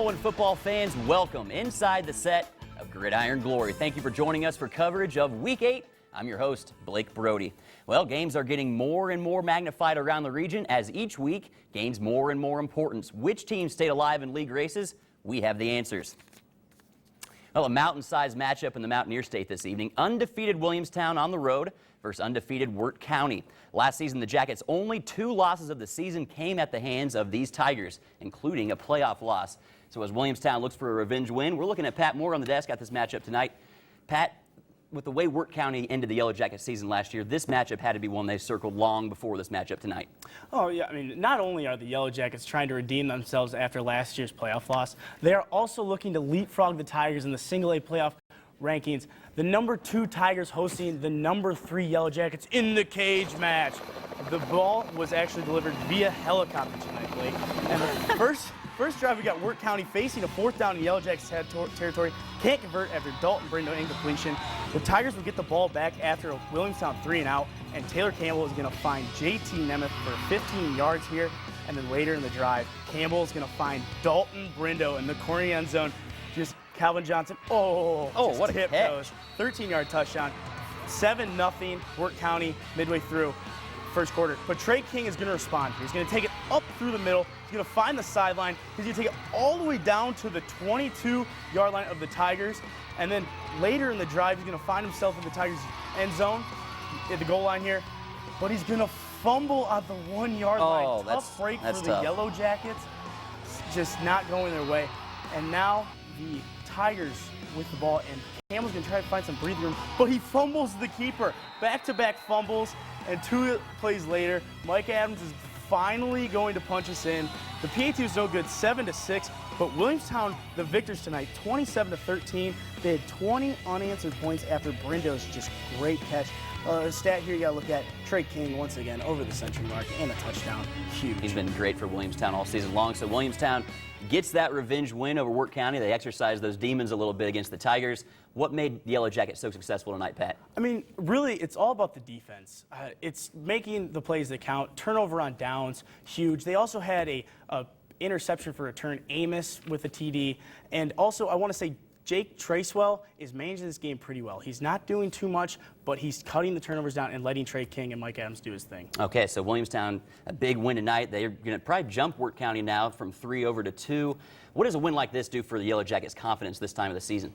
Oh, and football fans, welcome inside the set of Gridiron Glory. Thank you for joining us for coverage of Week 8. I'm your host, Blake Brody. Well, games are getting more and more magnified around the region as each week gains more and more importance. Which teams stayed alive in league races? We have the answers. Well, a mountain-sized matchup in the Mountaineer State this evening. Undefeated Williamstown on the road versus undefeated Wirt County. Last season, the Jackets' only 2 losses of the season came at the hands of these Tigers, including a playoff loss. So as Williamstown looks for a revenge win, we're looking at Pat Moore on the desk at this matchup tonight. Pat, with the way Wirt County ended the Yellow Jacket season last year, this matchup had to be one they circled long before this matchup tonight. Oh, yeah. I mean, not only are the Yellow Jackets trying to redeem themselves after last year's playoff loss, they are also looking to leapfrog the Tigers in the single-A playoff rankings. The number 2 Tigers hosting the number 3 Yellow Jackets in the cage match. The ball was actually delivered via helicopter tonight, Blake. And the first drive, we got Wirt County facing a 4th down in Yellow Jackets territory. Can't convert after Dalton Brindo incompletion. The Tigers would get the ball back after a Williamstown 3-and-out, and Taylor Campbell is going to find JT Nemeth for 15 yards here. And then later in the drive, Campbell is going to find Dalton Brindo in the corner end zone. Just Calvin Johnson, what a catch. 13-yard touchdown. 7-0 Wirt County midway through first quarter. But Trey King is going to respond. He's going to take it up through the middle. He's going to find the sideline. He's going to take it all the way down to the 22-yard line of the Tigers. And then later in the drive, he's going to find himself in the Tigers' end zone at the goal line here. But he's going to fumble at the 1-yard line. Tough break for the Yellow Jackets. Just not going their way. And now the Tigers with the ball, and Campbell's going to try to find some breathing room, but he fumbles the keeper. Back-to-back fumbles, and 2 plays later, Mike Adams is finally going to punch us in. The PAT was no good, 7-6, but Williamstown, the victors tonight, 27-13. They had 20 unanswered points after Brindo's just great catch. A stat here you got to look at, Trey King once again over the century mark and a touchdown. Huge. He's been great for Williamstown all season long. So Williamstown gets that revenge win over Wirt County. They exercised those demons a little bit against the Tigers. What made the Yellow Jackets so successful tonight, Pat? I mean, really, it's all about the defense. It's making the plays that count. Turnover on downs, huge. They also had a interception for return, Amos with a TD. And also, I want to say, Jake Tracewell is managing this game pretty well. He's not doing too much, but he's cutting the turnovers down and letting Trey King and Mike Adams do his thing. Okay, so Williamstown, a big win tonight. They're going to probably jump Wirt County now from 3 over to 2. What does a win like this do for the Yellow Jackets' confidence this time of the season?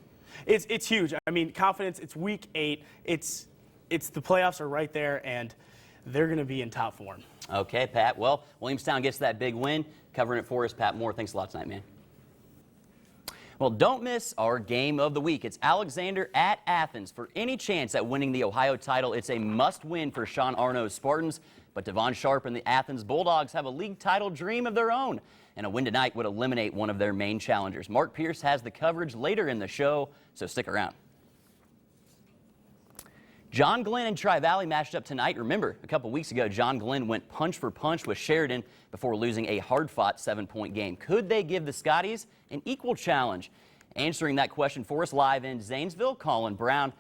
It's huge. I mean, confidence, it's Week 8. It's the playoffs are right there, and they're going to be in top form. Okay, Pat. Well, Williamstown gets that big win. Covering it for us, Pat Moore. Thanks a lot tonight, man. Well, don't miss our game of the week. It's Alexander at Athens. For any chance at winning the Ohio title, it's a must-win for Sean Arno's Spartans. But Devon Sharp and the Athens Bulldogs have a league title dream of their own, and a win tonight would eliminate one of their main challengers. Mark Pierce has the coverage later in the show, so stick around. John Glenn and Tri-Valley matched up tonight. Remember, a couple weeks ago, John Glenn went punch for punch with Sheridan before losing a hard-fought 7-point game. Could they give the Scotties an equal challenge? Answering that question for us live in Zanesville, Colin Brown.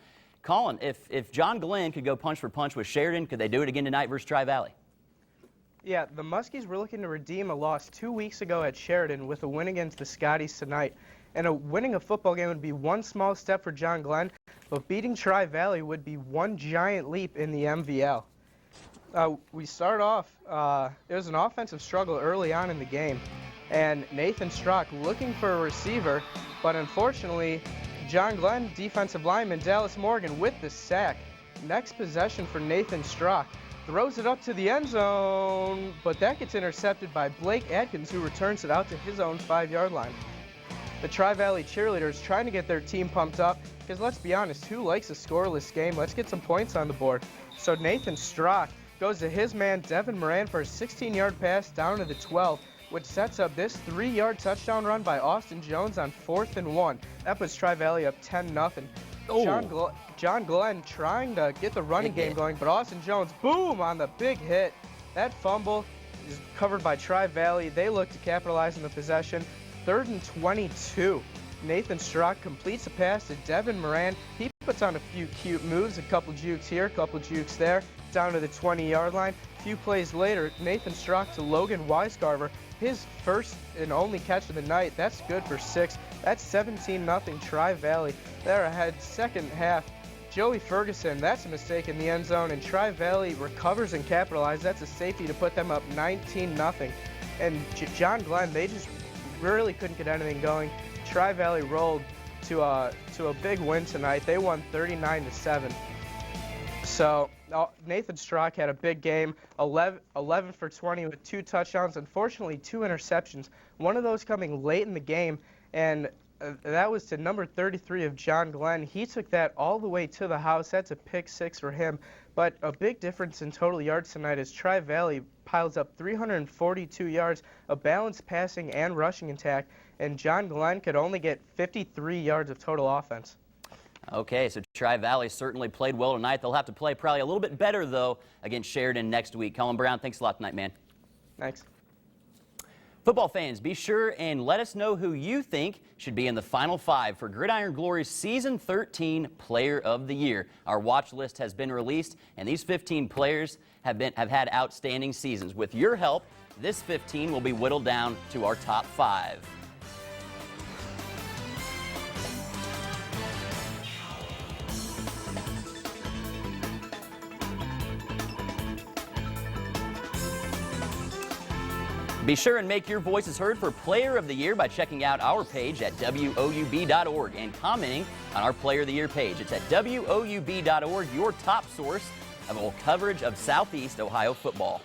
Colin, if John Glenn could go punch for punch with Sheridan, could they do it again tonight versus Tri-Valley? Yeah, the Muskies were looking to redeem a loss 2 weeks ago at Sheridan with a win against the Scotties tonight. And winning a football game would be one small step for John Glenn, but beating Tri-Valley would be one giant leap in the MVL. We start off, it was an offensive struggle early on in the game, and Nathan Strock looking for a receiver, but unfortunately, John Glenn, defensive lineman Dallas Morgan with the sack. Next possession for Nathan Strock. Throws it up to the end zone, but that gets intercepted by Blake Adkins, who returns it out to his own 5-yard line. The Tri-Valley cheerleaders trying to get their team pumped up, because let's be honest, who likes a scoreless game? Let's get some points on the board. So Nathan Strock goes to his man Devin Moran for a 16-yard pass down to the 12, which sets up this 3-yard touchdown run by Austin Jones on 4th and 1. That puts Tri-Valley up 10-0. John Glenn trying to get the running game going, but Austin Jones, boom, on the big hit. That fumble is covered by Tri-Valley. They look to capitalize on the possession. 3rd and 22. Nathan Strock completes a pass to Devin Moran. He puts on a few cute moves, a couple jukes here, a couple jukes there, down to the 20-yard line. A few plays later, Nathan Strock to Logan Weisgarver. his first and only catch of the night. That's good for 6. That's 17-0 Tri-Valley. They're ahead second half. Joey Ferguson, that's a mistake in the end zone, and Tri-Valley recovers and capitalizes. That's a safety to put them up 19-0. And John Glenn, they just really couldn't get anything going. Tri-Valley rolled to a big win tonight. They won 39-7. So Nathan Strock had a big game, 11 for 20 with 2 touchdowns. Unfortunately, 2 interceptions. One of those coming late in the game, and that was to number 33 of John Glenn. He took that all the way to the house. That's a pick 6 for him. But a big difference in total yards tonight is Tri-Valley piles up 342 yards, a balanced passing and rushing attack, and John Glenn could only get 53 yards of total offense. Okay, so Tri-Valley certainly played well tonight. They'll have to play probably a little bit better, though, against Sheridan next week. Colin Brown, thanks a lot tonight, man. Thanks. Football fans, be sure and let us know who you think should be in the Final 5 for Gridiron Glory's Season 13 Player of the Year. Our watch list has been released, and these 15 players have had outstanding seasons. With your help, this 15 will be whittled down to our top 5. Be sure and make your voices heard for Player of the Year by checking out our page at WOUB.org and commenting on our Player of the Year page. It's at WOUB.org, your top source of all coverage of Southeast Ohio football.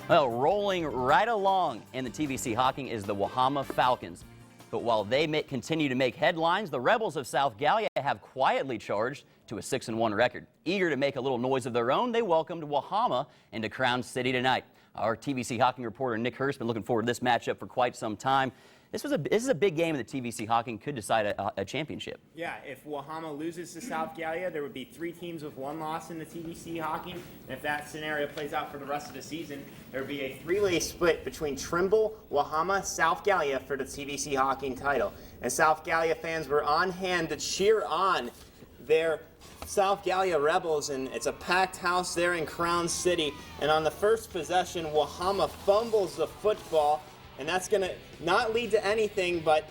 Well, rolling right along in the TVC Hawking is the Wahama Falcons. But while they continue to make headlines, the Rebels of South Gallia have quietly charged to a 6-1 record. Eager to make a little noise of their own, they welcomed Wahama into Crown City tonight. Our TVC Hawking reporter Nick Hurst been looking forward to this matchup for quite some time. This is a big game in the TVC Hawking, could decide a championship. Yeah, if Wahama loses to South Gallia, there would be 3 teams with 1 loss in the TVC Hawking. And if that scenario plays out for the rest of the season, there would be a 3-way split between Trimble, Wahama, South Gallia for the TVC Hawking title. And South Gallia fans were on hand to cheer on their South Gallia Rebels, and it's a packed house there in Crown City. And on the first possession, Wahama fumbles the football, and that's going to not lead to anything, but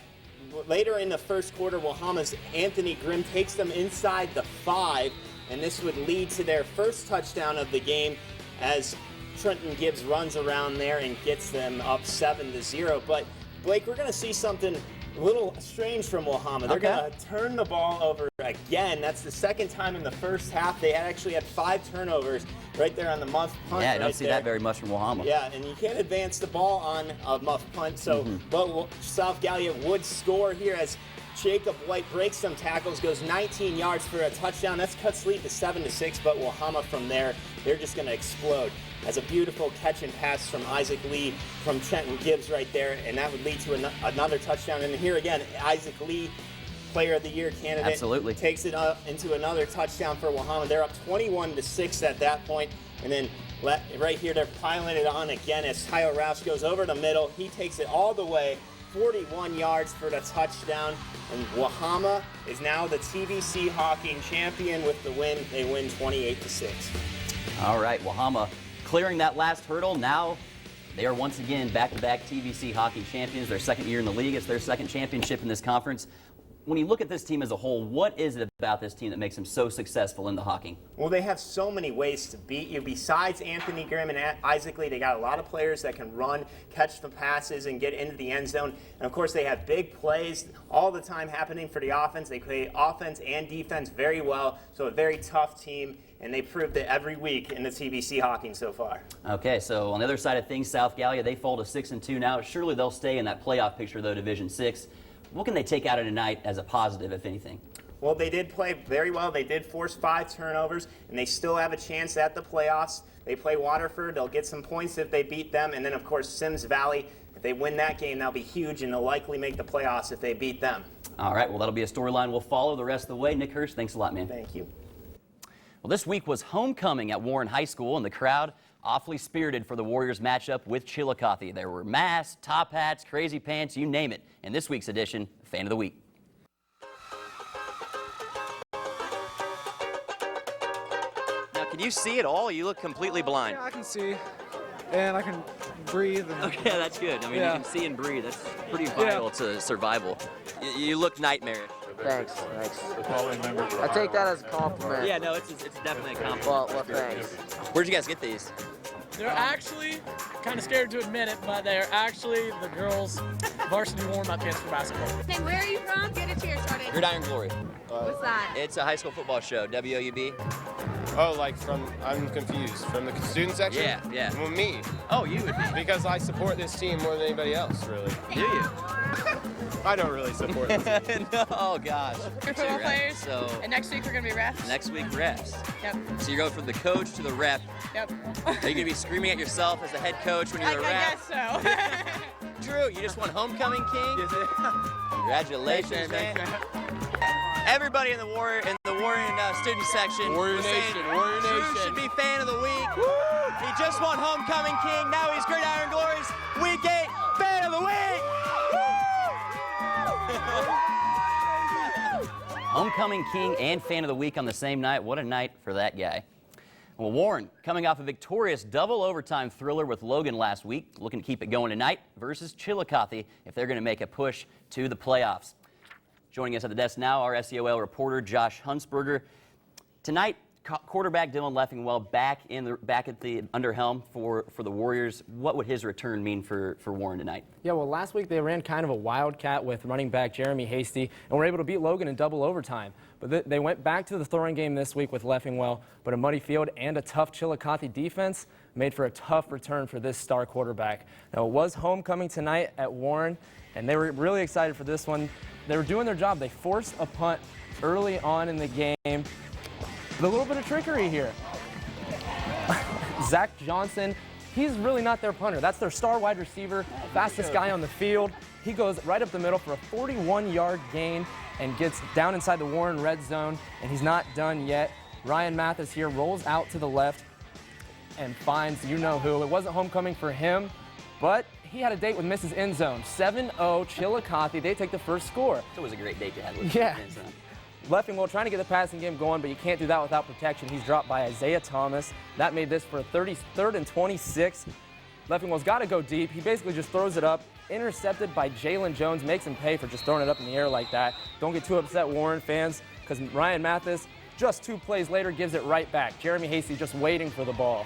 later in the first quarter, Wahama's Anthony Grimm takes them inside the 5, and this would lead to their first touchdown of the game as Trenton Gibbs runs around there and gets them up 7-0. But Blake, we're going to see something a little strange from Wahama. They're going to turn the ball over again. That's the second time in the first half. They actually had 5 turnovers right there on the muff punt. Yeah, I don't see that very much from Wahama. Yeah, and you can't advance the ball on a muff punt. So, but South Gallia would score here as Jacob White breaks some tackles, goes 19 yards for a touchdown. That's cuts lead to 7-6, but Wahama from there, they're just going to explode. As a beautiful catch and pass from Isaac Lee from Trenton Gibbs right there, and that would lead to another touchdown. And here again, Isaac Lee, Player of the Year candidate, absolutely takes it up into another touchdown for Wahama. They're up 21-6 at that point, and then right here they're piling it on again as Kyle Roush goes over the middle. He takes it all the way, 41 yards for the touchdown, and Wahama is now the TVC Hawking champion with the win. They win 28-6. All right, Wahama clearing that last hurdle. Now they are once again back-to-back TVC Hawking champions. Their second year in the league. It's their second championship in this conference. When you look at this team as a whole, what is it about this team that makes them so successful in the Hawking? Well, they have so many ways to beat you. Besides Anthony Grimm and Isaac Lee, they got a lot of players that can run, catch the passes, and get into the end zone. And, of course, they have big plays all the time happening for the offense. They play offense and defense very well, so a very tough team. And they proved it every week in the TVC Hawking so far. Okay, so on the other side of things, South Gallia, they fall to 6-2 now. Surely they'll stay in that playoff picture, though, Division 6. What can they take out of tonight as a positive, if anything? Well, they did play very well. They did force 5 turnovers, and they still have a chance at the playoffs. They play Waterford. They'll get some points if they beat them. And then, of course, Sims Valley. If they win that game, that'll be huge, and they'll likely make the playoffs if they beat them. All right, well, that'll be a storyline we'll follow the rest of the way. Nick Hurst, thanks a lot, man. Thank you. Well, this week was homecoming at Warren High School, and the crowd awfully spirited for the Warriors matchup with Chillicothe. There were masks, top hats, crazy pants, you name it. In this week's edition, Fan of the Week. Now, can you see it all? You look completely blind. Yeah, I can see. and I can breathe. And Okay, that's good. I mean, Yeah. you can see and breathe. That's pretty vital to survival. You look nightmarish. Thanks. I take that as a compliment. Yeah, no, it's definitely a compliment. Well, thanks. Where'd you guys get these? They're actually, kind of scared to admit it, but they're actually the girls' varsity warm-up kits for basketball. Hey, where are you from? Get a cheer started. Gridiron Glory. What's that? It's a high school football show, WOUB. Oh, like I'm confused. From the student section? Yeah. Well, me. Oh, you would be. Because I support this team more than anybody else, really. Do you? I don't really support this team. No, oh gosh. We're football players. So And next week we're going to be refs. next week refs. Yep. So you go from the coach to the ref. Yep. Are you going to be screaming at yourself as the head coach when you're the I ref? guess so. Drew, you just won homecoming king. Congratulations, man. Everybody in the Warrior student section Warrior was Nation, saying Warrior Drew Nation. should be fan of the week. He just won homecoming king. Now he's Gridiron Glory's Week 8 fan of the week. Homecoming king and fan of the week on the same night. What a night for that guy. Well, Warren, coming off a victorious double overtime thriller with Logan last week, looking to keep it going tonight versus Chillicothe if they're going to make a push to the playoffs. Joining us at the desk now, our SEOL reporter Josh Hunsberger. Tonight, quarterback Dylan Leffingwell back at the underhelm for the Warriors. What would his return mean for Warren tonight? Yeah, well, last week they ran kind of a wildcat with running back Jeremy Hasty and were able to beat Logan in double overtime. But they went back to the throwing game this week with Leffingwell, but a muddy field and a tough Chillicothe defense made for a tough return for this star quarterback. Now, it was homecoming tonight at Warren, and they were really excited for this one. They were doing their job. They forced a punt early on in the game. With a little bit of trickery here. Zach Johnson, he's really not their punter. That's their star wide receiver, fastest guy on the field. He goes right up the middle for a 41-yard gain and gets down inside the Warren red zone, and he's not done yet. Ryan Mathis here rolls out to the left and finds you-know-who. It wasn't homecoming for him, but he had a date with Mrs. Endzone. 7-0 Chillicothe. They take the first score. It's always a great date to have with Yeah. his son. Leffingwell trying to get the passing game going, but you can't do that without protection. He's dropped by Isaiah Thomas. That made this for a 3rd and 26. Leffingwell's got to go deep. He basically just throws it up. Intercepted by Jalen Jones. Makes him pay for just throwing it up in the air like that. Don't get too upset, Warren fans, because Ryan Mathis, just 2 plays later, gives it right back. Jeremy Hasty just waiting for the ball.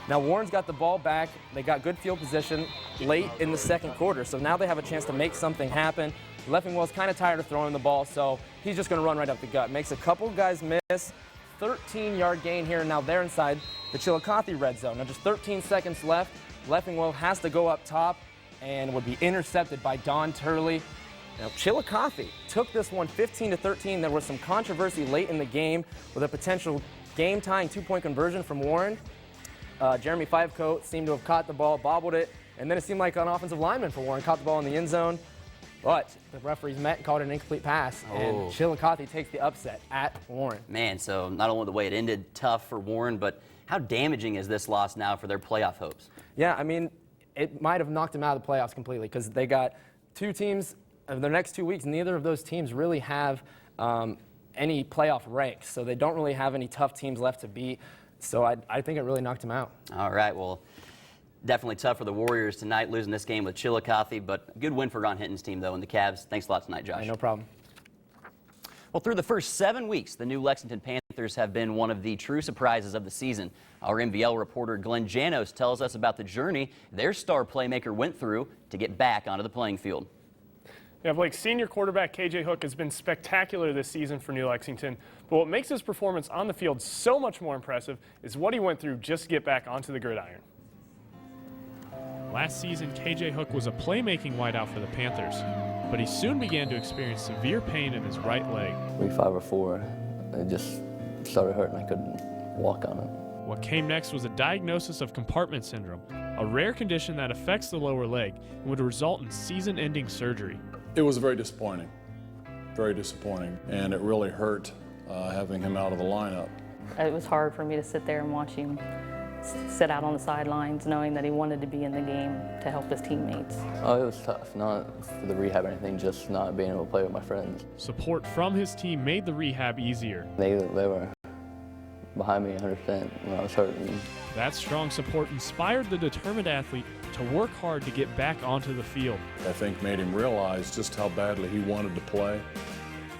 Now Warren's got the ball back. They got good field position late in the second quarter, so now they have a chance to make something happen. Leffingwell's kind of tired of throwing the ball, so he's just going to run right up the gut. Makes a couple guys miss. 13-yard gain here, and now they're inside the Chillicothe red zone. Now just 13 seconds left. Leffingwell has to go up top and would be intercepted by Don Turley. Now Chillicothe took this one 15-13. There was some controversy late in the game with a potential game-tying 2-point conversion from Warren. Jeremy Fivecoat seemed to have caught the ball, bobbled it, and then it seemed like an offensive lineman for Warren caught the ball in the end zone. But the referees met and called it an incomplete pass, and Chillicothe takes the upset at Warren. Man, so not only the way it ended, tough for Warren, but how damaging is this loss now for their playoff hopes? Yeah, I mean, it might have knocked them out of the playoffs completely because they got 2 teams of their next 2 weeks. Neither of those teams really have any playoff ranks, so they don't really have any tough teams left to beat. So I think it really knocked them out. All right, well, definitely tough for the Warriors tonight, losing this game with Chillicothe, but a good win for Ron Hinton's team, though, and the Cavs. Thanks a lot tonight, Josh. No problem. Well, through the first 7 weeks, the new Lexington Panthers have been one of the true surprises of the season. Our MVL reporter Glenn Janos tells us about the journey their star playmaker went through to get back onto the playing field. Yeah, Blake, senior quarterback KJ Hook has been spectacular this season for New Lexington, but what makes his performance on the field so much more impressive is what he went through just to get back onto the gridiron. Last season, KJ Hook was a playmaking wideout for the Panthers, but he soon began to experience severe pain in his right leg. Week 5 or 4, it just started hurting. I couldn't walk on it. What came next was a diagnosis of compartment syndrome, a rare condition that affects the lower leg and would result in season-ending surgery. It was very disappointing, and it really hurt having him out of the lineup. It was hard for me to sit there and watch him sit out on the sidelines knowing that he wanted to be in the game to help his teammates. Oh, it was tough, not for the rehab or anything, just not being able to play with my friends. Support from his team made the rehab easier. They were behind me 100% when I was hurt. And That strong support inspired the determined athlete to work hard to get back onto the field. I think made him realize just how badly he wanted to play.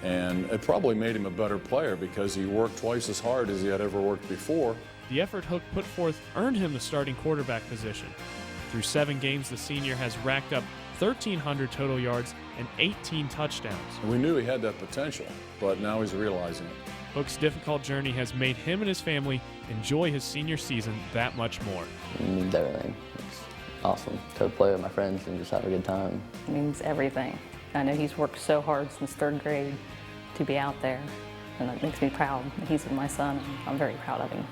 And it probably made him a better player because he worked twice as hard as he had ever worked before. The effort Hook put forth earned him the starting quarterback position. Through 7 games, the senior has racked up 1,300 total yards and 18 touchdowns. We knew he had that potential, but now he's realizing it. Hook's difficult journey has made him and his family enjoy his senior season that much more. it means everything. It's awesome to play with my friends and just have a good time. It means everything. I know he's worked so hard since 3rd grade to be out there, and that makes me proud. He's my son, and I'm very proud of him.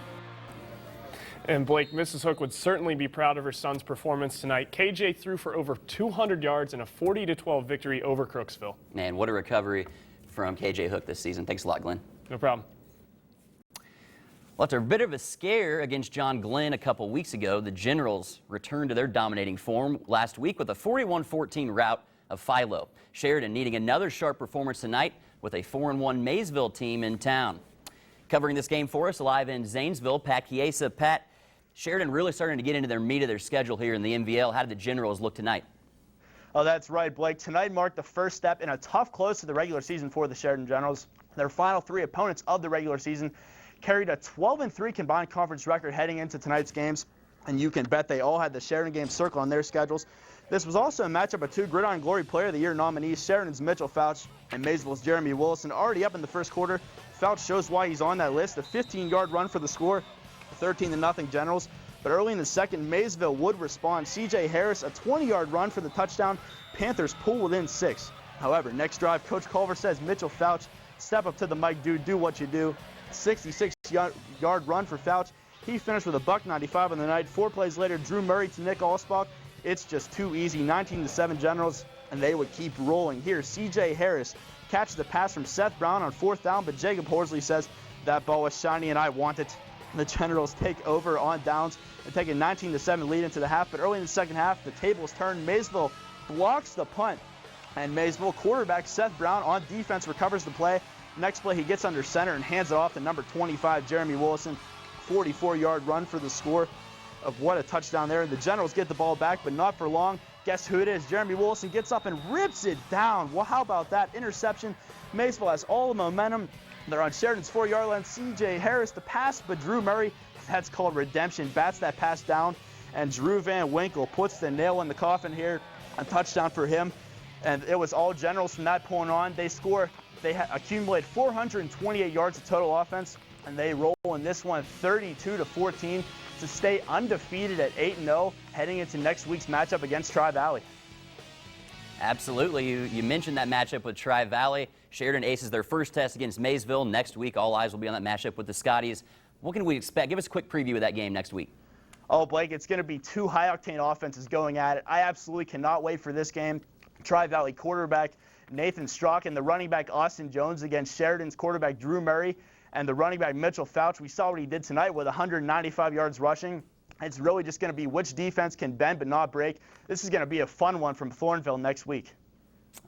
And Blake, Mrs. Hook would certainly be proud of her son's performance tonight. KJ threw for over 200 yards in a 40-12 victory over Crooksville. Man, what a recovery from KJ Hook this season. Thanks a lot, Glenn. No problem. Well, after a bit of a scare against John Glenn a couple weeks ago, the Generals returned to their dominating form last week with a 41-14 rout of Philo. Sheridan needing another sharp performance tonight with a 4-1 Maysville team in town. Covering this game for us live in Zanesville, Pat Chiesa. Pat, Sheridan really starting to get into their meat of their schedule here in the MVL. How did the Generals look tonight? Oh, that's right, Blake. Tonight marked the first step in a tough close to the regular season for the Sheridan Generals. Their final 3 opponents of the regular season carried a 12-3 combined conference record heading into tonight's games, and you can bet they all had the Sheridan game circled on their schedules. This was also a matchup of 2 Gridiron Glory Player of the Year nominees, Sheridan's Mitchell Fouch and Maysville's Jeremy Willison. Already up in the first quarter, Fouch shows why he's on that list. A 15-yard run for the score, 13-0 Generals. But early in the second, Maysville would respond. C.J. Harris, a 20-yard run for the touchdown. Panthers pull within 6. However, next drive, Coach Culver says Mitchell Fouch, step up to the mic, dude, do what you do. 66-yard run for Fouch. He finished with a $195 on the night. 4 plays later, Drew Murray to Nick Allsbach. It's just too easy. 19-7 Generals, and they would keep rolling. Here, C.J. Harris catches the pass from Seth Brown on 4th down, but Jacob Horsley says that ball was shiny and I want it. The Generals take over on downs and take a 19-7 lead into the half. But early in the second half, the tables turn. Maysville blocks the punt, and Maysville quarterback Seth Brown on defense recovers the play. Next play, he gets under center and hands it off to number 25, Jeremy Willison. 44-yard run for the score. Of what a touchdown there. The Generals get the ball back, but not for long. Guess who it is? Jeremy Willison gets up and rips it down. Well, how about that interception? Maysville has all the momentum. They're on Sheridan's 4-yard line. C.J. Harris the pass, but Drew Murray, that's called redemption, bats that pass down, and Drew Van Winkle puts the nail in the coffin here. A touchdown for him, and it was all Generals from that point on. They accumulate 428 yards of total offense, and they roll in this one 32-14 to stay undefeated at 8-0 heading into next week's matchup against Tri-Valley. Absolutely. You mentioned that matchup with Tri-Valley. Sheridan aces their first test against Maysville. Next week, all eyes will be on that matchup with the Scotties. What can we expect? Give us a quick preview of that game next week. Oh, Blake, it's going to be 2 high-octane offenses going at it. I absolutely cannot wait for this game. Tri-Valley quarterback Nathan Strock and the running back Austin Jones against Sheridan's quarterback Drew Murray and the running back Mitchell Fouch. We saw what he did tonight with 195 yards rushing. It's really just going to be which defense can bend but not break. This is going to be a fun one from Thornville next week.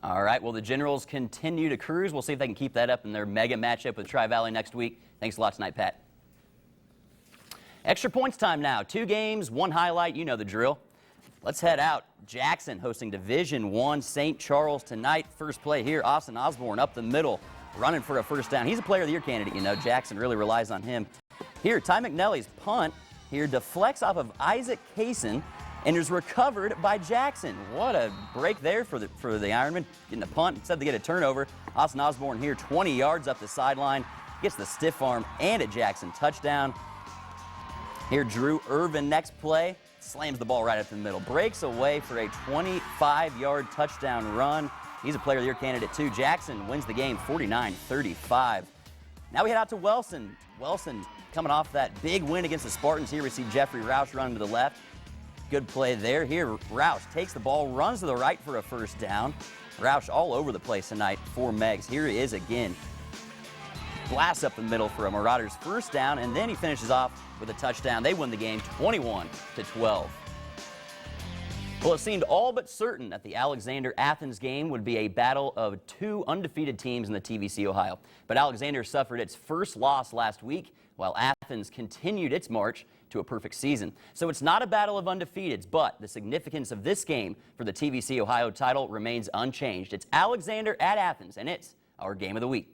All right, well, the Generals continue to cruise. We'll see if they can keep that up in their mega matchup with Tri-Valley next week. Thanks a lot tonight, Pat. Extra points time now. 2 games, 1 highlight. You know the drill. Let's head out. Jackson hosting Division I St. Charles tonight. First play here, Austin Osborne up the middle, running for a first down. He's a Player of the Year candidate, you know. Jackson really relies on him. Here, Ty McNally's punt here deflects off of Isaac Kaysen and is recovered by Jackson. What a break there for the Ironman, getting a punt instead to get a turnover. Austin Osborne here 20 yards up the sideline, gets the stiff arm and a Jackson touchdown. Here, Drew Irvin next play, slams the ball right up the middle, breaks away for a 25-yard touchdown run. He's a Player of the Year candidate too. Jackson wins the game 49-35. Now we head out to Welson. Welson coming off that big win against the Spartans here. We see Jeffrey Roush running to the left. Good play there. Here, Roush takes the ball, runs to the right for a first down. Roush all over the place tonight for Megs. Here he is again. Blasts up the middle for a Marauders first down, and then he finishes off with a touchdown. They win the game 21-12. Well, it seemed all but certain that the Alexander-Athens game would be a battle of two undefeated teams in the TVC Ohio. But Alexander suffered its first loss last week, while Athens continued its march to a perfect season. So it's not a battle of undefeateds, but the significance of this game for the TVC Ohio title remains unchanged. It's Alexander at Athens, and it's our game of the week.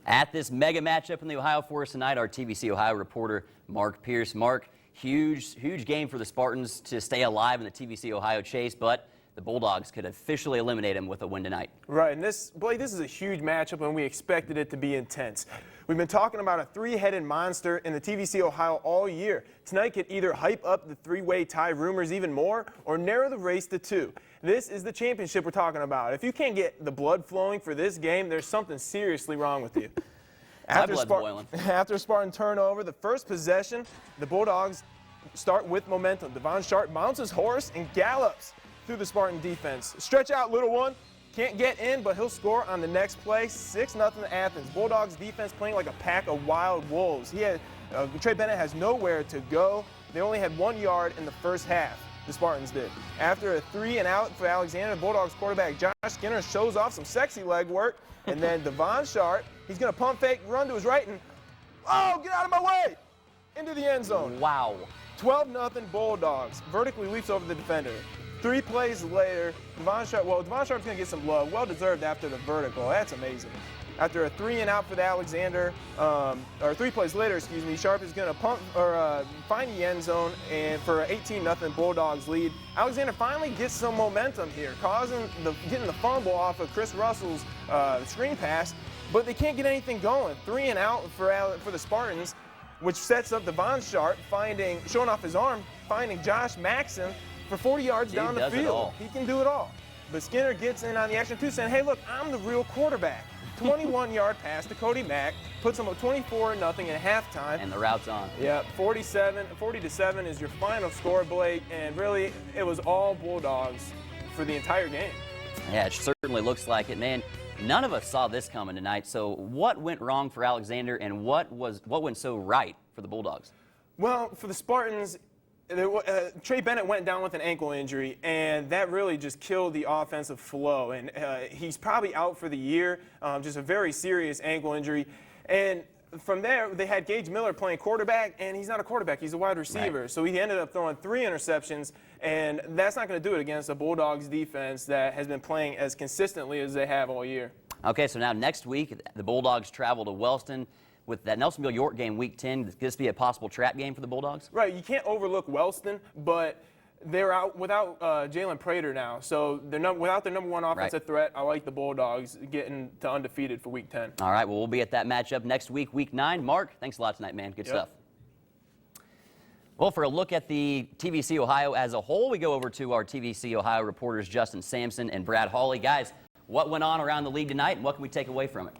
At this mega matchup in the Ohio Forest tonight, our TVC Ohio reporter Mark Pierce. Mark, huge game for the Spartans to stay alive in the TVC Ohio chase, but the Bulldogs could officially eliminate them with a win tonight. Right, and Blake, this is a huge matchup, and we expected it to be intense. We've been talking about a three-headed monster in the TVC Ohio all year. Tonight could either hype up the three-way tie rumors even more or narrow the race to two. This is the championship we're talking about. If you can't get the blood flowing for this game, there's something seriously wrong with you. After a Spartan turnover, the first possession, the Bulldogs start with momentum. Devon Sharp mounts his horse and gallops through the Spartan defense. Stretch out, little one. Can't get in, but he'll score on the next play. 6-0 Athens. Bulldogs defense playing like a pack of wild wolves. Trey Bennett has nowhere to go. They only had 1 yard in the first half. The Spartans did. After a 3-and-out for Alexander, the Bulldogs quarterback Josh Skinner shows off some sexy leg work, and then Devon Sharp, he's going to pump fake, run to his right, and oh, get out of my way! Into the end zone. Wow. 12-0 Bulldogs. Vertically leaps over the defender. 3 plays later, Devon Sharp's going to get some love. Well-deserved after the vertical. That's amazing. After a 3-and-out for the Alexander, or 3 plays later, Sharp is going to find the end zone and for an 18-0 Bulldogs lead. Alexander finally gets some momentum here, getting the fumble off of Chris Russell's screen pass, but they can't get anything going. 3-and-out for the Spartans, which sets up Devon Sharp showing off his arm, finding Josh Maxson for 40 yards down the field. He can do it all. But Skinner gets in on the action too, saying, hey, look, I'm the real quarterback. 21-yard pass to Cody Mack, puts them up 24-0 at halftime. And the route's on. Yeah, 40-7 is your final score, Blake, and really it was all Bulldogs for the entire game. Yeah, it certainly looks like it, man. None of us saw this coming tonight. So what went wrong for Alexander, and what went so right for the Bulldogs? Well, for the Spartans, Trey Bennett went down with an ankle injury, and that really just killed the offensive flow. And he's probably out for the year, just a very serious ankle injury. And from there, they had Gage Miller playing quarterback, and he's not a quarterback. He's a wide receiver. Right. So he ended up throwing 3 interceptions, and that's not going to do it against a Bulldogs defense that has been playing as consistently as they have all year. Okay, so now next week, the Bulldogs travel to Wellston. With that Nelsonville York game, Week 10, could this be a possible trap game for the Bulldogs? Right, you can't overlook Wellston, but they're out without Jalen Prater now. So without their number 1 offensive threat, I like the Bulldogs getting to undefeated for Week 10. All right, well, we'll be at that matchup next week, Week 9. Mark, thanks a lot tonight, man. Good stuff. Well, for a look at the TVC Ohio as a whole, we go over to our TVC Ohio reporters Justin Sampson and Brad Hawley. Guys, what went on around the league tonight, and what can we take away from it?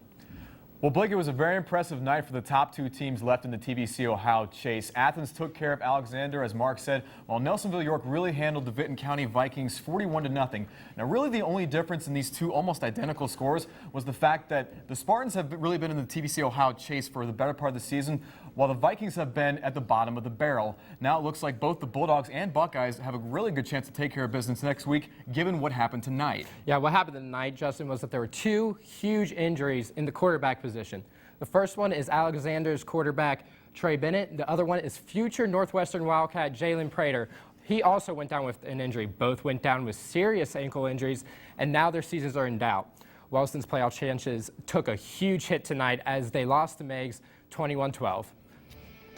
Well, Blake, it was a very impressive night for the top 2 teams left in the TVC Ohio chase. Athens took care of Alexander, as Mark said, while Nelsonville York really handled the Vinton County Vikings 41-0. Now, really the only difference in these 2 almost identical scores was the fact that the Spartans have really been in the TVC Ohio chase for the better part of the season, while the Vikings have been at the bottom of the barrel. Now it looks like both the Bulldogs and Buckeyes have a really good chance to take care of business next week, given what happened tonight. Yeah, what happened tonight, Justin, was that there were 2 huge injuries in the quarterback position. The first one is Alexander's quarterback, Trey Bennett. The other one is future Northwestern Wildcat, Jalen Prater. He also went down with an injury. Both went down with serious ankle injuries, and now their seasons are in doubt. Wellston's playoff chances took a huge hit tonight as they lost to Meigs 21-12.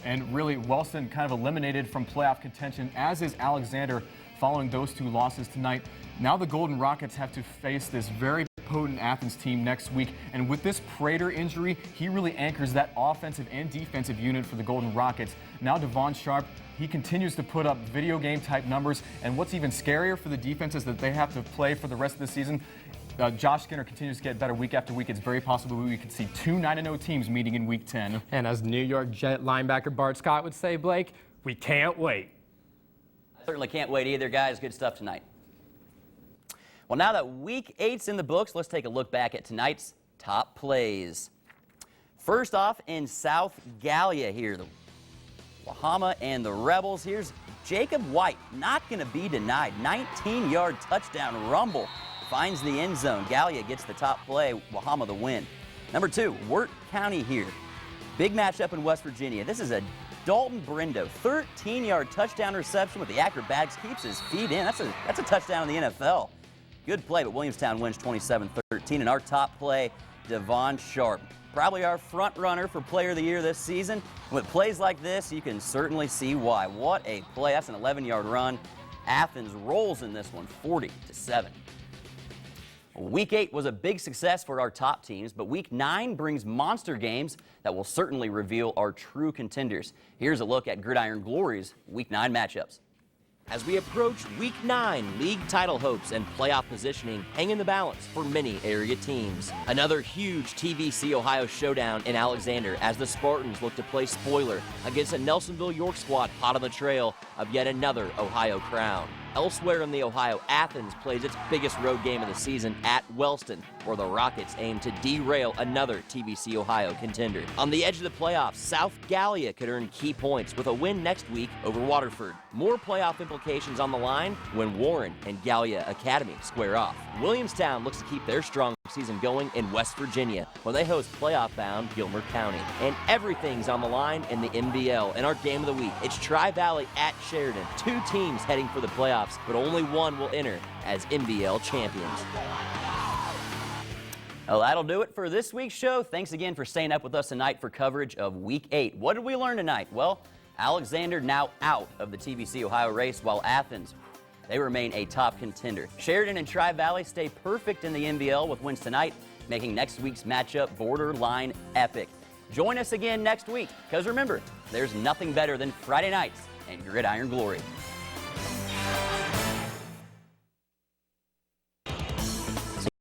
And really, Wellston kind of eliminated from playoff contention, as is Alexander, following those two losses tonight. Now the Golden Rockets have to face this very potent Athens team next week. And with this Prater injury, he really anchors that offensive and defensive unit for the Golden Rockets. Now Devon Sharp, he continues to put up video game type numbers. And what's even scarier for the defense is that they have to play for the rest of the season. Josh Skinner continues to get better week after week. It's very possible we could see 2 9-0 teams meeting in Week 10. And as New York Jet linebacker Bart Scott would say, Blake, we can't wait. I certainly can't wait either, guys. Good stuff tonight. Well, now that Week 8's in the books, let's take a look back at tonight's top plays. First off, in South Gallia here, the Wahama and the Rebels. Here's Jacob White, not going to be denied. 19-yard touchdown rumble. Finds the end zone. Gallia gets the top play. Wahama the win. Number 2, Wirt County here. Big matchup in West Virginia. This is a Dalton Brindo, 13-yard touchdown reception with the acrobatics. Keeps his feet in. That's a touchdown in the NFL. Good play, but Williamstown wins 27-13. And our top play, Devon Sharp. Probably our front runner for Player of the Year this season. With plays like this, you can certainly see why. What a play. That's an 11-yard run. Athens rolls in this one, 40-7. Week 8 was a big success for our top teams, but Week 9 brings monster games that will certainly reveal our true contenders. Here's a look at Gridiron Glory's Week 9 matchups. As we approach Week 9, league title hopes and playoff positioning hang in the balance for many area teams. Another huge TVC Ohio showdown in Alexander as the Spartans look to play spoiler against a Nelsonville York squad hot on the trail of yet another Ohio crown. Elsewhere in the Ohio, Athens plays its biggest road game of the season at Wellston, where the Rockets aim to derail another TVC Ohio contender. On the edge of the playoffs, South Gallia could earn key points with a win next week over Waterford. More playoff implications on the line when Warren and Gallia Academy square off. Williamstown looks to keep their strong season going in West Virginia, where they host playoff-bound Gilmer County. And everything's on the line in the MBL. In our game of the week, it's Tri-Valley at Sheridan. 2 teams heading for the playoffs, but only one will enter as MBL champions. Well, that'll do it for this week's show. Thanks again for staying up with us tonight for coverage of Week 8. What did we learn tonight? Well, Alexander now out of the TVC Ohio race, while Athens, they remain a top contender. Sheridan and Tri-Valley stay perfect in the MBL with wins tonight, making next week's matchup borderline epic. Join us again next week, because remember, there's nothing better than Friday nights and Gridiron Glory.